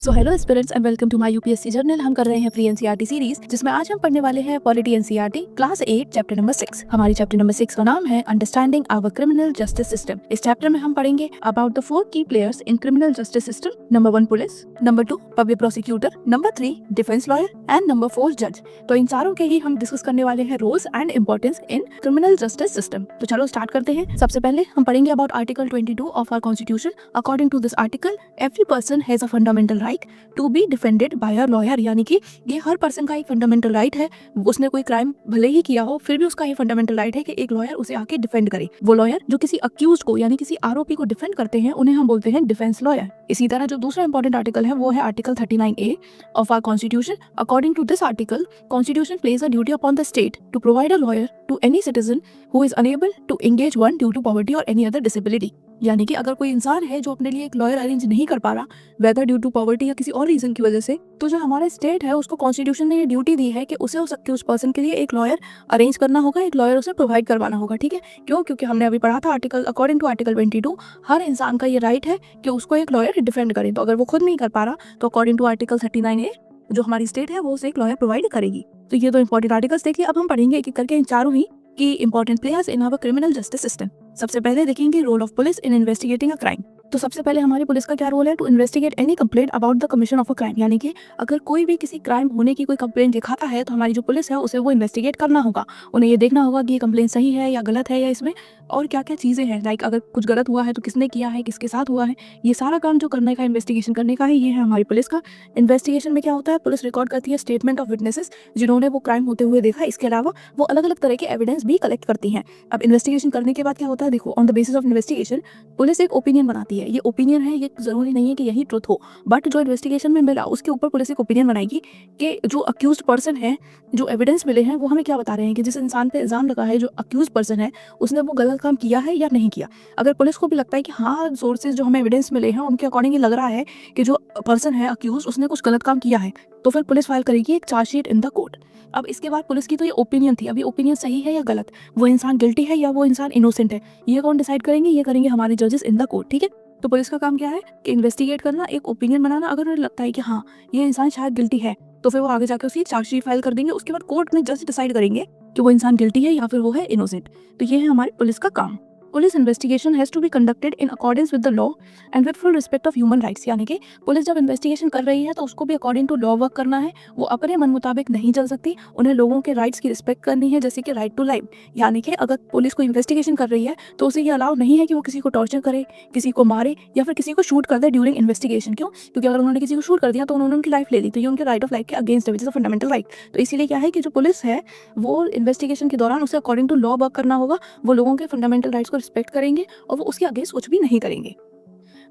So hello students and welcome to my UPSC journal. हम कर रहे हैं फ्री एनसीईआरटी सीरीज, जिसमें आज हम पढ़ने वाले हैं polity NCERT class 8 chapter number 6। हमारी चैप्टर नंबर 6 का नाम है understanding our criminal justice system. इस चैप्टर में हम पढ़ेंगे about the 4 key players in criminal justice system. Number 1 police, number 2 public prosecutor, number 3 defence lawyer and number 4 जज। तो इन चारों के ही हम डिस्कस करने वाले हैं roles and importance in criminal justice system. तो चलो स्टार्ट करते हैं। सबसे पहले हम पढ़ेंगे about article 22 of our constitution. According to this article every person has a fundamental right to be defended by a lawyer, यानी कि ये हर पर्सन का एक फंडामेंटल राइट है। उसने कोई क्राइम भले ही किया हो, फिर भी उसका ये फंडामेंटल राइट है कि एक लॉयर उसे आके डिफेंड करे। वो लॉयर जो किसी अक्यूज्ड को यानी किसी आरोपी को डिफेंड करते हैं, उन्हें हम बोलते हैं डिफेंस लॉयर। इसी तरह जो दूसरा इंपॉर्टेंट आर्टिकल है वो है article 39A of our constitution. According to this article constitution place a duty upon the state to provide a lawyer to any citizen who is unable to engage one due to poverty और any other disability. यानी कि अगर कोई इंसान है जो अपने लिए एक लॉयर अरेंज नहीं कर पा रहा, वेदर ड्यू टू पॉवर्टी या किसी और रीजन की वजह से, तो जो हमारे स्टेट है उसको कॉन्स्टिट्यूशन ने ये ड्यूटी दी है कि उसे उस अक्यूज पर्सन के लिए एक लॉयर अरेंज करना होगा, एक लॉयर उसे प्रोवाइड करवाना होगा। ठीक है, क्यों? क्योंकि हमने अभी पढ़ा था आर्टिकल अकॉर्डिंग टू आर्टिकल 22 हर इंसान का ये राइट है कि उसको एक लॉयर डिफेंड करे। तो अगर वो खुद नहीं कर पा रहा तो अकॉर्डिंग टू आर्टिकल 39A जो हमारी स्टेट है वो उसे एक लॉयर प्रोवाइड करेगी। तो ये दो इंपॉर्टेंट आर्टिकल्स देखिए। अब हम पढ़ेंगे एक एक करके इन चारों ही की important players in our criminal justice system. सबसे पहले देखेंगे role of police in investigating a crime. तो सबसे पहले हमारी पुलिस का क्या रोल है? To investigate any complaint about the commission of a crime, यानी कि अगर कोई भी किसी क्राइम होने की कोई कंप्लेंट दिखाता है तो हमारी जो पुलिस है उसे वो इन्वेस्टिगेट करना होगा। उन्हें ये देखना होगा कि ये कंप्लेंट सही है या गलत है, या इसमें और क्या क्या चीजें हैं। लाइक अगर कुछ गलत हुआ है तो किसने किया है, किसके साथ हुआ है, ये सारा काम जो करने का, इन्वेस्टिगेशन करने का है, ये है हमारी पुलिस का। इन्वेस्टिगेशन में क्या होता है? पुलिस रिकॉर्ड करती है स्टेटमेंट ऑफ विटनेसेस जिन्होंने वो क्राइम होते हुए देखा। इसके अलावा वो अलग अलग तरह के एविडेंस भी कलेक्ट करती हैं। अब इन्वेस्टिगेशन करने के बाद क्या होता है? देखो, on the basis of investigation police एक ओपिनियन बनाती है। ये ओपिनियन है, ये जरूरी नहीं है कि यही ट्रुथ हो, बट जो इन्वेस्टिगेशन में मिला उसके ऊपर पुलिस एक ओपिनियन बनाएगी कि जो अक्यूज्ड पर्सन है, जो एविडेंस मिले हैं वो हमें क्या बता रहे हैं कि जिस इंसान पे इल्जाम लगा है, जो अक्यूज्ड पर्सन है, उसने वो गलत काम किया है या नहीं किया। अगर पुलिस को भी लगता है कि हाँ, सोर्सेज जो हमें एविडेंस मिले हैं उनके अकॉर्डिंग लग रहा है कि जो पर्सन है अक्यूज उसने कुछ गलत काम किया है, तो फिर पुलिस फाइल करेगी एक चार्जशीट इन द कोर्ट। अब इसके बाद पुलिस की तो ये ओपिनियन थी। अभी ओपिनियन सही है या गलत, वो इंसान गिल्टी है या वो इंसान इनोसेंट है, ये कौन डिसाइड करेंगे? ये करेंगे हमारे जजेस इन द कोर्ट। ठीक है, तो पुलिस का काम क्या है कि इन्वेस्टिगेट करना, एक ओपिनियन बनाना। अगर उन्हें लगता है कि हाँ ये इंसान शायद गिल्टी है, तो फिर वो आगे जाकर उसकी चार्जशीट फाइल कर देंगे। उसके बाद कोर्ट में जज डिसाइड करेंगे कि वो इंसान गिल्टी है या फिर वो है इनोसेंट। तो ये है हमारी पुलिस का काम। Police investigation has to be conducted in accordance with the law and with full respect of human rights, यानी कि पुलिस जब इन्वेस्टिगेशन कर रही है तो उसको भी अकॉर्डिंग टू लॉ वर्क करना है। वो अपने मन मुताबिक नहीं चल सकती, उन्हें लोगों के राइट्स की रिस्पेक्ट करनी है, जैसे कि राइट टू लाइफ। यानी कि अगर पुलिस को इन्वेस्टिगेशन कर रही है तो उसे ये अलाउ नहीं है कि वो किसी को टॉर्चर करे, किसी को मारे या फिर किसी को शूट कर दे ड्यूरिंग इन्वेस्टिगेशन। क्यों? क्योंकि अगर उन्होंने किसी को शूट कर दिया तो उन्होंने उनकी लाइफ ले ली, तो ये उनके राइट ऑफ लाइफ के अगेंस्ट है, which is a fundamental right. तो इसीलिए क्या है कि जो पुलिस है वो इन्वेस्टिगेशन के दौरान उसे अकॉर्डिंग टू लॉ वर्क करना होगा। वो लोगों के फंडामेंटल राइट्स को रिस्पेक्ट करेंगे और वो उसके अगेंस्ट कुछ भी नहीं करेंगे।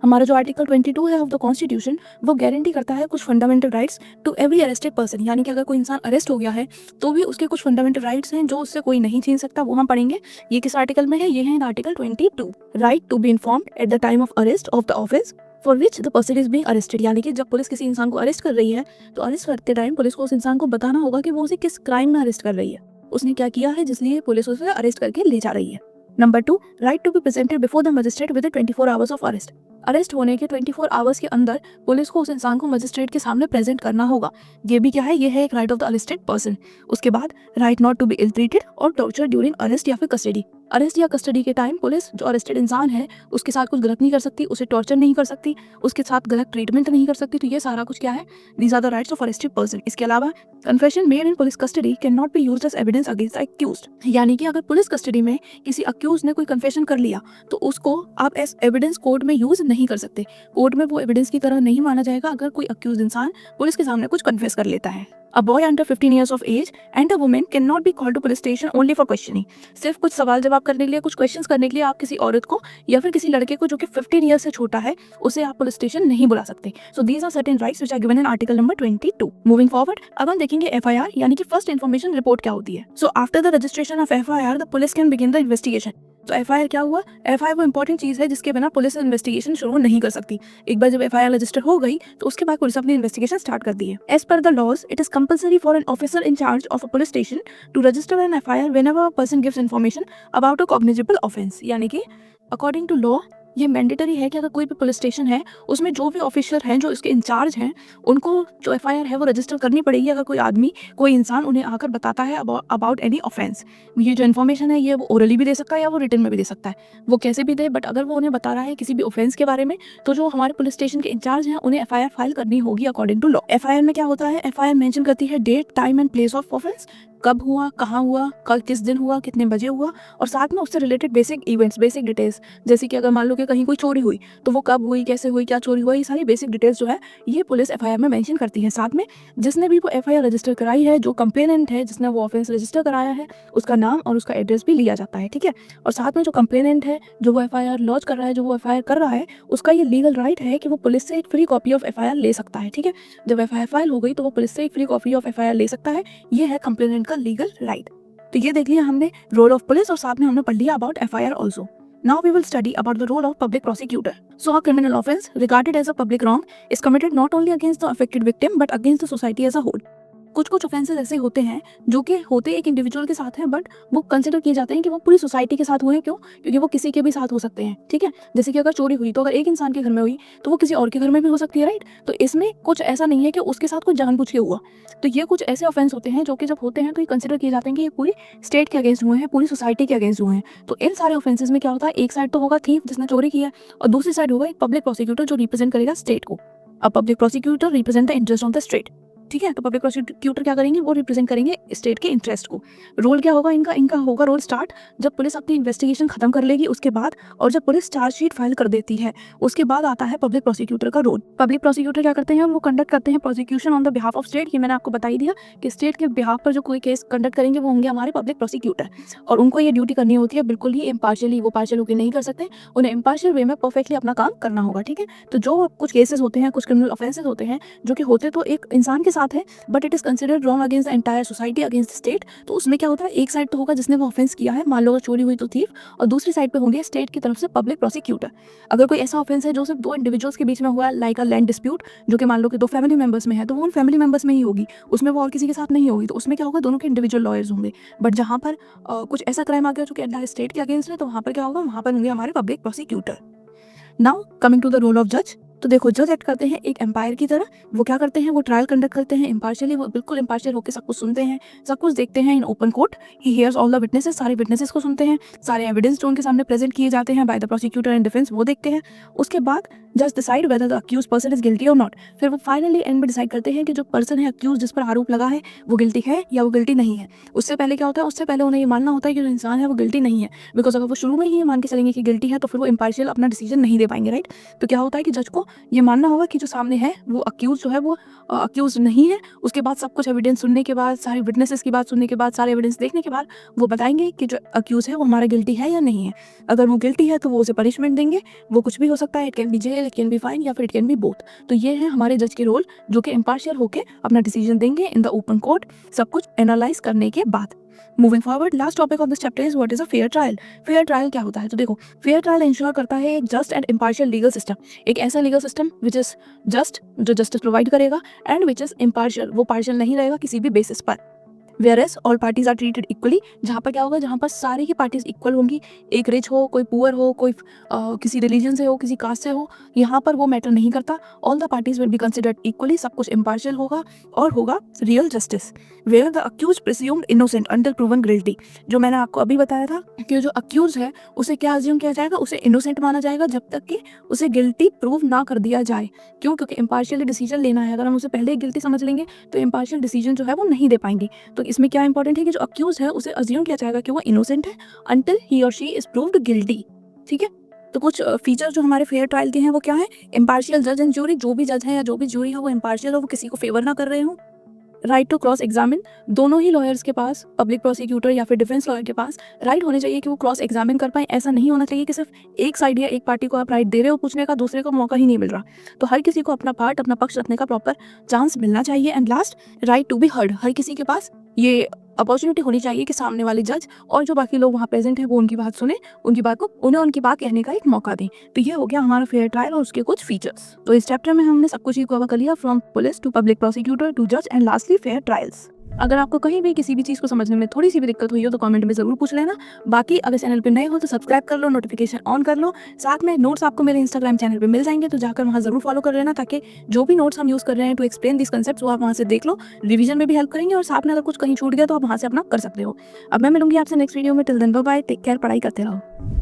हमारा जो आर्टिकल 22 है ऑफ द कॉन्स्टिट्यूशन वो गारंटी करता है कुछ fundamental rights to every arrested person, यानी कि अगर कोई इंसान अरेस्ट हो गया है तो भी उसके कुछ फंडामेंटल राइट्स हैं जो उससे कोई नहीं छीन सकता। वो हम पढ़ेंगे। ये किस आर्टिकल में है? ये है in article 22, right to be informed at the time of arrest of the office for which the person is being arrested, यानी कि जब पुलिस किसी इंसान को अरेस्ट कर रही है तो अरेस्ट करते टाइम पुलिस को उस इंसान को बताना होगा कि वो उसे किस क्राइम में अरेस्ट कर रही है, उसने क्या किया है जिसलिए पुलिस उसे अरेस्ट करके ले जा रही है। Number 2, right to be presented before the magistrate with 24 hours of arrest. Arrest होने के 24 आवर्स के अंदर पुलिस को उस इंसान को मजिस्ट्रेट के सामने प्रेजेंट करना होगा। ये भी क्या है? ये है एक right of the arrested person. उसके बाद right not to be ill treated और टॉर्चर ड्यूरिंग अरेस्ट या फिर कस्टडी। अरेस्ट या कस्टडी के टाइम पुलिस जो अरेस्टेड इंसान है उसके साथ कुछ गलत नहीं कर सकती, उसे टॉर्चर नहीं कर सकती, उसके साथ गलत ट्रीटमेंट नहीं कर सकती। तो ये सारा कुछ क्या है? These are the rights of arrested person. इसके अलावा confession made in police custody can not be used as evidence against the accused, यानी कि अगर पुलिस कस्टडी में किसी अक्यूज ने कोई कन्फेशन कर लिया तो उसको आप एज एविडेंस कोर्ट में यूज नहीं कर सकते। कोर्ट में वो एविडेंस की तरह नहीं माना जाएगा अगर कोई अक्यूज इंसान पुलिस के सामने कुछ कन्फेस कर लेता है। A boy under 15 years of age and a woman cannot be called to police station only for questioning. सिर्फ कुछ सवाल जवाब करने के लिए, कुछ क्वेश्चंस करने के लिए आप किसी औरत को या फिर किसी लड़के को जो कि 15 ईयर से छोटा है उसे आप पुलिस स्टेशन नहीं बुला सकते। So these are certain rights which are given in article number 22। Moving forward, अब हम देखेंगे FIR यानी कि फर्स्ट इन्फॉर्मेशन रिपोर्ट क्या होती है। So after the registration of FIR the police can begin the investigation. तो FIR क्या हुआ? FIR वो इंपॉर्टेंट चीज है जिसके बिना पुलिस इन्वेस्टिगेशन शुरू नहीं कर सकती। एक बार जब FIR रजिस्टर हो गई तो उसके बाद पुलिस अपनी इन्वेस्टिगेशन स्टार्ट कर दी है। As per the laws it is compulsory for an officer in charge of a police station to register an FIR whenever a person gives information about a cognizable offence, यानी कि according to law ये mandatory है कि अगर कोई भी police station है उसमें जो भी ऑफिसर हैं जो इसके इंचार्ज हैं उनको जो एफआईआर है वो रजिस्टर करनी पड़ेगी। अगर कोई आदमी कोई इंसान उन्हें आकर बताता है अबाउट एनी ऑफेंस, ये जो इन्फॉर्मेशन है ये वो ओरली भी दे सकता है या वो रिटन में भी दे सकता है, वो कैसे भी दे, बट अगर वो उन्हें बता रहा है किसी भी ऑफेंस के बारे में तो जो हमारे पुलिस स्टेशन के इंचार्ज हैं उन्हें एफआईआर फाइल करनी होगी अकॉर्डिंग टू लॉ। एफआईआर में क्या होता है, एफआईआर मेंशन करती है date, time and place of offence, कब हुआ, कहाँ हुआ, कल किस दिन हुआ, कितने बजे हुआ, और साथ में उससे related basic events, basic details, जैसे कि अगर मान लो कि कहीं कोई चोरी हुई तो वो कब हुई, कैसे हुई, क्या चोरी हुआ, ये सारी बेसिक डिटेल्स जो है ये पुलिस एफआईआर में मेंशन करती है। साथ में जिसने भी वो एफआईआर रजिस्टर कराई है, जो कंप्लेनेंट है जिसने वो ऑफेंस रजिस्टर कराया है, उसका नाम और उसका एड्रेस भी लिया जाता है, ठीक है। और साथ में जो कंप्लेनेंट है, जो वो एफआईआर लॉन्च कर रहा है, जो वो एफआईआर कर रहा है, उसका ये लीगल राइट है कि वो पुलिस से एक फ्री कॉपी ऑफ एफआईआर ले सकता है, ठीक है। जब एफआईआर फाइल हो गई तो वो पुलिस से एक फ्री कॉपी ऑफ एफआईआर ले सकता है, ये है कंप्लेनेंट का लीगल राइट। तो ये देख लिया हमने रोल ऑफ पुलिस और साथ में हमने पढ़ लिया about FIR also. Now we will study about the role of public prosecutor. So a criminal offense regarded as a public wrong is committed not only against the affected victim but against the society as a whole. कुछ offences ऐसे होते हैं जो कि होते एक individual के साथ हैं बट वो कंसिडर किए जाते हैं कि वो पूरी सोसाइटी के साथ हुए हैं। क्यों? क्योंकि वो किसी के भी साथ हो सकते हैं, ठीक है। जैसे कि अगर चोरी हुई तो अगर एक इंसान के घर में हुई तो वो किसी और के घर में भी हो सकती है, राइट। तो इसमें कुछ ऐसा नहीं है कि उसके साथ कुछ जानबूझ के हुआ। तो ये कुछ ऐसे ऑफेंस होते हैं जो कि जब होते हैं तो ये कंसिडर किए जाते हैं कि ये पूरी स्टेट के अगेंस्ट हुए हैं, पूरी सोसाइटी के अगेंस्ट हुए हैं। तो इन सारे ऑफेंसेस में क्या होता है, एक साइड तो होगा थीफ जिसने चोरी किया और दूसरी साइड होगा एक पब्लिक प्रोसिक्यूटर जो रिप्रेजेंट करेगा स्टेट को। अब public prosecutor represent the interest of the state, ठीक है। तो पब्लिक प्रोसिक्यूटर क्या करेंगे, वो रिप्रेजेंट करेंगे स्टेट के इंटरेस्ट को। रोल क्या होगा इनका होगा रोल स्टार्ट जब पुलिस अपनी इन्वेस्टिगेशन खत्म कर लेगी उसके बाद, और जब पुलिस चार्जशीट फाइल कर देती है उसके बाद आता है पब्लिक प्रोसिक्यूटर का रोल। पब्लिक प्रोसिक्यूटर क्या करते हैं, वो कंडक्ट करते हैं prosecution on the behalf of state. ये मैंने आपको बताई दिया कि स्टेट के बिहाफ पर जो कोई केस कंडक्ट करेंगे वो होंगे हमारे पब्लिक प्रोसिक्यूटर, और उनको ये ड्यूटी करनी होती है बिल्कुल ही इम्पार्शियली। वो पार्शियल होकर नहीं कर सकते, उन्हें इम्पार्शियल वे में परफेक्टली अपना काम करना होगा, ठीक है। तो जो कुछ केसेस होते हैं, कुछ क्रिमिनल ऑफेंसेस होते हैं जो कि होते तो एक इंसान के साथ है but it is considered wrong against the entire society, against state, तो उसमें क्या होता है, एक साइड तो होगा जिसने वो ऑफेंस किया है, मान लो चोरी हुई तो थीफ, और दूसरी साइड पे होंगे स्टेट की तरफ से पब्लिक प्रोसिक्यूटर। अगर कोई ऐसा ऑफेंस है जो सिर्फ दो इंडिविजुअल्स के बीच में हुआ, लाइक अ लैंड डिस्प्यूट, जो कि मान लो कि दो फैमिली मेंबर्स में है, तो वो उन फैमिली मेंबर्स में ही होगी, उसमें वो और किसी के साथ नहीं होगी, तो उसमें क्या होगा, दोनों के इंडिविजुअल लॉयर्स होंगे। बट जहाँ पर कुछ ऐसा क्राइम आ गया जो कि एंटायर स्टेट के अगेंस्ट है, तो वहाँ पर क्या होगा, वहाँ पर होंगे हमारे public prosecutor. Now coming to the role of जज। तो देखो, जज एक्ट करते हैं एक एम्पायर की तरह। वो क्या करते हैं, वो ट्रायल कंडक्ट करते हैं इम्पार्शियली, वो बिल्कुल इम्पार्शियल होकर सब कुछ सुनते हैं, सब कुछ देखते हैं in open court. He hears all the witnesses, सारे विटनेसेस को सुनते हैं, सारे एविडेंस जो उनके सामने प्रेजेंट किए जाते हैं by the prosecutor and defence वो देखते हैं। उसके बाद जज decide whether the accused person is guilty और नॉट। फिर वो फाइनली एंड में डिसाइड करते हैं कि जो पर्सन है अक्यूज, जिस पर आरोप लगा है, वो गिल्टी है या वो गिल्टी नहीं है। उससे पहले क्या होता है, उससे पहले उन्हें ये मानना होता है कि जो इंसान है वो गिल्टी नहीं है, बिकॉज अगर वो शुरू में ही मान के चलेंगे कि गिल्टी है तो फिर वो इम्पार्शियल अपना डिसीजन नहीं दे पाएंगे, राइट। तो क्या होता है कि जज को ये मानना होगा कि जो सामने है वो अक्यूज जो है वो अक्यूज नहीं है। उसके बाद सब कुछ एविडेंस सुनने के बाद, सारे विटनेसेस की बात सुनने के बाद, सारे एविडेंस देखने के बाद वो बताएंगे कि जो अक्यूज है वो हमारा गिल्टी है या नहीं है। अगर वो गिल्टी है तो वो उसे पनिशमेंट देंगे, वो कुछ भी हो सकता है, it can be jail, it can be fine, या फिर इट कैन बी बोथ। तो ये है हमारे जज के रोल, जो कि इम्पार्शियल होकर अपना डिसीजन देंगे इन द ओपन कोर्ट, सब कुछ एनालाइज करने के बाद। Moving forward, last topic of this chapter is what is a fair trial. Fair trial क्या होता है, तो देखो, फेयर ट्रायल इंश्योर करता है एक just and impartial legal system, एक ऐसा legal system which is just, जो जस्टिस प्रोवाइड करेगा, एंड विच इज इम्पार्शियल, वो पार्शियल नहीं रहेगा किसी भी बेसिस पर। Whereas all parties are treated equally, जहाँ पर क्या होगा, जहाँ पर सारी की पार्टीज इक्वल होंगी, एक रिच हो, कोई पुअर हो, कोई किसी रिलीजन से हो, किसी कास्ट से हो, यहाँ पर वो मैटर नहीं करता। All the parties will be considered equally, सब कुछ इम्पार्शियल होगा और होगा real justice. Where the accused presumed innocent until proven guilty, जो मैंने आपको अभी बताया था कि जो अक्यूज है उसे क्या अज्यूम किया जाएगा, उसे इनोसेंट माना जाएगा जब तक कि उसे गिल्टी प्रूव ना कर दिया जाए। क्यों? क्योंकि इम्पार्शियल डिसीजन लेना है, अगर हम उसे पहले ही गिल्टी समझ लेंगे तो इम्पार्शियल डिसीजन जो है वो नहीं दे पाएंगे। तो इसमें क्या इंपॉर्टेंट है कि जो अक्यूज है उसे अज्यूम किया जाएगा कि वो इनोसेंट है अंटिल ही और शी इज प्रूव्ड गिल्टी, ठीक है। तो कुछ फीचर्स जो हमारे फेयर ट्रायल के हैं वो क्या है, इम्पार्शियल जज एंड जूरी, जो भी जज है या जो भी जूरी हो वो इम्पार्शियल हो, वो किसी को फेवर ना कर रहे हो। राइट टू क्रॉस एग्जामिन, दोनों ही लॉयर्स के पास, पब्लिक प्रोसिक्यूटर या फिर डिफेंस लॉयर के पास राइट होने चाहिए कि वो क्रॉस एग्जामिन कर पाए। ऐसा नहीं होना चाहिए कि सिर्फ एक साइड या एक पार्टी को आप राइट दे रहे हो पूछने का, दूसरे को मौका ही नहीं मिल रहा। तो हर किसी को अपना पार्ट, अपना पक्ष रखने का प्रॉपर चांस मिलना चाहिए। And last, right to be heard, हर किसी के पास ये अपॉर्चुनिटी होनी चाहिए कि सामने वाले जज और जो बाकी लोग वहाँ प्रेजेंट हैं वो उनकी बात सुने, उनकी बात को उन्हें उनकी बात कहने का एक मौका दें। तो ये हो गया हमारा फेयर ट्रायल और उसके कुछ फीचर्स। तो इस चैप्टर में हमने सब कुछ ही कवर कर लिया, from police to public prosecutor to जज एंड लास्टली फेयर ट्रायल्स। अगर आपको कहीं भी किसी भी चीज़ को समझने में थोड़ी सी भी दिक्कत हुई हो तो कमेंट में ज़रूर पूछ लेना। बाकी अगर चैनल पे नए हो तो सब्सक्राइब कर लो, नोटिफिकेशन ऑन कर लो। साथ में नोट्स आपको मेरे इंस्टाग्राम चैनल पे मिल जाएंगे, तो जाकर वहाँ ज़रूर फॉलो कर लेना, ताकि जो भी नोट्स हम यूज़ कर रहे हैं टू एक्सप्लेन दिस कंसेप्ट वो आप वहाँ से देख लो। रिवीजन में भी हेल्प करेंगे और साथ में अगर कुछ कहीं छूट गया तो आप वहाँ से अपना कर सकते हो। अब मैं मिलूंगी आपसे नेक्स्ट वीडियो में। Till then bye bye, take care, पढ़ाई करते रहो।